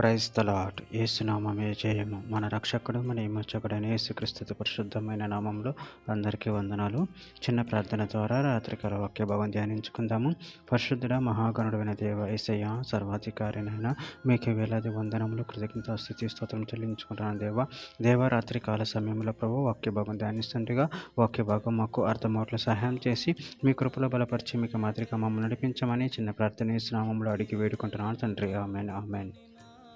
Praise the lord. యేసు నామమే జయము. మన రక్షకుడు మన విమోచకుడైన యేసుక్రీస్తు పరిశుద్ధమైన నామంలో అందరికీ వందనాలు. చిన్న ప్రార్థన ద్వారా రాత్రికాల వాక్య భాగం ధ్యానించుకుందాము. పరిశుద్ధుడ మహాగణుడైన దేవ యేసయ్య, సర్వాధికారినైన మీకు వేలాది వందనములు, కృతజ్ఞత స్తుతి స్తోత్రం చెల్లించుకుంటున్నాను దేవ రాత్రికాల సమయంలో ప్రభు వాక్య భాగం ధ్యానిస్తుండగా వాక్య భాగం మాకు అర్థమవట్లు సహాయం చేసి మీ కృపలో బలపరిచి మీకు మాదిరిగా మమ్మల్ని నడిపించమని చిన్న ప్రార్థన యేసు నామములో అడిగి వేడుకుంటున్నాను తండ్రి. Amen amen.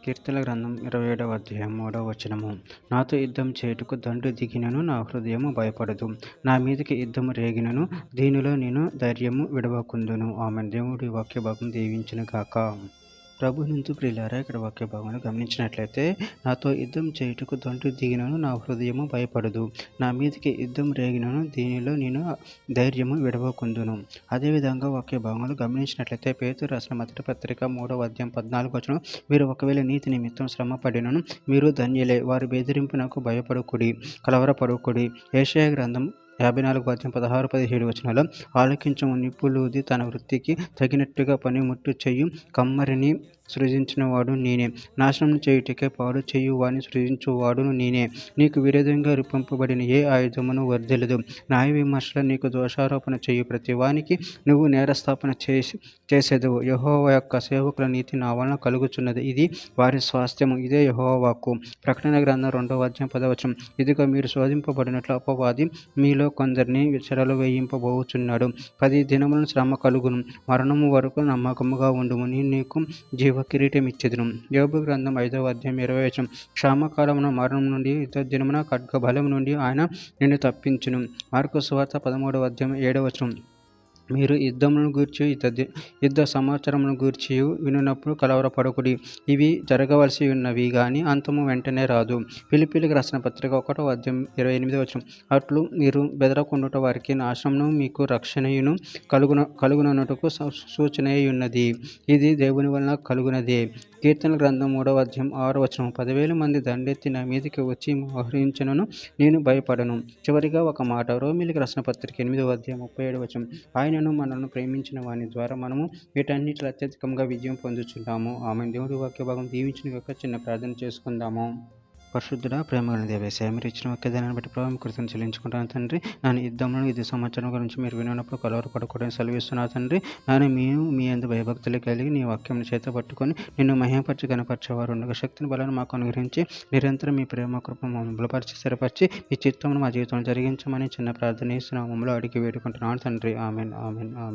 కీర్తన గ్రంథం 27వ అధ్యాయం 3వ వచనము. నాతో యుద్ధం చేయుటకు దండు దిగినను నా హృదయము భయపడదు. నా మీదకి యుద్ధము రేగినను దీనిలో నేను ధైర్యము విడవకుందును. ఆమెన్. దేవుడి వాక్య భాగం దీవించును గాక. ప్రభు నుంచి ప్రియులారా, ఇక్కడ వాక్య భాగంలో గమనించినట్లయితే, నాతో యుద్ధం చేయుటకు దండు దిగినను నా హృదయము భయపడదు. నా మీదకి యుద్ధం రేగినను దీనిలో నేను ధైర్యము విడవకుందును. అదేవిధంగా వాక్య భాగంలో గమనించినట్లయితే పేతురు రాసిన మొదటి పత్రిక 3వ అధ్యాయం 14వ వచనం, మీరు ఒకవేళ నీతి నిమిత్తం శ్రమ పడినను మీరు ధన్యులే, వారి బెదిరింపునకు భయపడుకుడి, కలవరపడుకుడి. యెషయా గ్రంథం 54వ అధ్యాయం 16-17 వచనాల్లో, ఆలకించము, నిప్పులూది తన వృత్తికి తగినట్టుగా పనిముట్టు చెయ్యు కమ్మరిని సృజించినవాడు నేనే, నాశనం చేయుటకే పాడు చేయువాడిని సృజించువాడును నేనే. నీకు విరోధంగా రూపింపబడిన ఏ ఆయుధమును వర్ధిల్లదు. న్యాయ విమర్శలు నీకు దోషారోపణ చేయు ప్రతి వానికి నువ్వు నేరస్థాపన చేసేదవు. యెహోవా యొక్క సేవకుల నీతి నా వలన కలుగుచున్నది, ఇది వారి స్వాస్థ్యము. ఇదే యెహోవా వాక్కు. ప్రకటన గ్రంథం 2వ అధ్యాయం 10వ వచనం, ఇదిగో మీరు శోధింపబడినట్లు అపవాది మీలో కొందరిని చెరలో వేయింపబోచున్నాడు. 10 దినములను శ్రమ కలుగును, మరణము వరకు నమ్మకముగా ఉండుము, నేను నీకు జీవ కిరీటం ఇచ్చెదను. యోబు గ్రంథం 5వ అధ్యాయం 20వ వచనం, క్షామకాలమున మరణం నుండి యుద్ధ దినమున ఖడ్గ బలం నుండి ఆయన నిన్ను తప్పించును. మార్కు సువార్త 13వ అధ్యాయం 7వ వచనం, మీరు యుద్ధములను గూర్చి యుద్ధ సమాచారమును గూర్చి వినున్నప్పుడు కలవరపడకుడి, ఇవి జరగవలసి ఉన్నవి గాని అంతము వెంటనే రాదు. ఫిలిప్పీయులకు రాసిన పత్రిక 1వ అధ్యాయం 28వ వచనం, అట్లు మీరు బెదరకుండుట వారికి నాశనమును మీకు రక్షణయును కలుగునట్టుకు సూచనయున్నది, ఇది దేవుని వలన కలుగునదే. కీర్తన గ్రంథం 3వ అధ్యాయం 6వ వచనం, 10,000 మంది దండెత్తి నా మీదకి వచ్చి మోహరించినను నేను భయపడను. చివరిగా ఒక మాట, రోమీయులకు రాసిన పత్రిక 8వ అధ్యాయం 37వ వచనం, ఆయనను మనల్ని ప్రేమించిన వాని ద్వారా మనము వీటన్నిటిలో అత్యధికంగా విజయం పొందుచున్నాము. ఆమె. దేవుడి వాక్య భాగం దీవించిన యొక్క చిన్న ప్రార్థన చేసుకుందాము. పరిశుద్ధుడా, ప్రేమగల దేవేశ, మీరు ఇచ్చిన వాక్యదాన్ని బట్టి ప్రభావం కృతజ్ఞతలు చెల్లించుకుంటాను తండ్రి. నేను యుద్ధంలో ఇది సంవత్సరం గురించి మీరు వినప్పుడు కలవరపడకూడదని సెలవిస్తున్నా తండ్రి. నేను మీ అందు భయభక్తులు కలిగి నీ వాక్యం చేత పట్టుకొని నిన్ను మహిమపరిచి కనపరిచేవారు ఉండగా శక్తిని బలాన్ని మాకు అనుగ్రహించి నిరంతరం మీ ప్రేమ కృప మమ్మల్ని బలపరిచి స్థిరపరిచి మీ చిత్తంను మా జీవితంలో జరిగించమని చిన్న ప్రార్థన నామములో అడిగి వేడుకుంటున్నాను తండ్రి. Amen amen amen.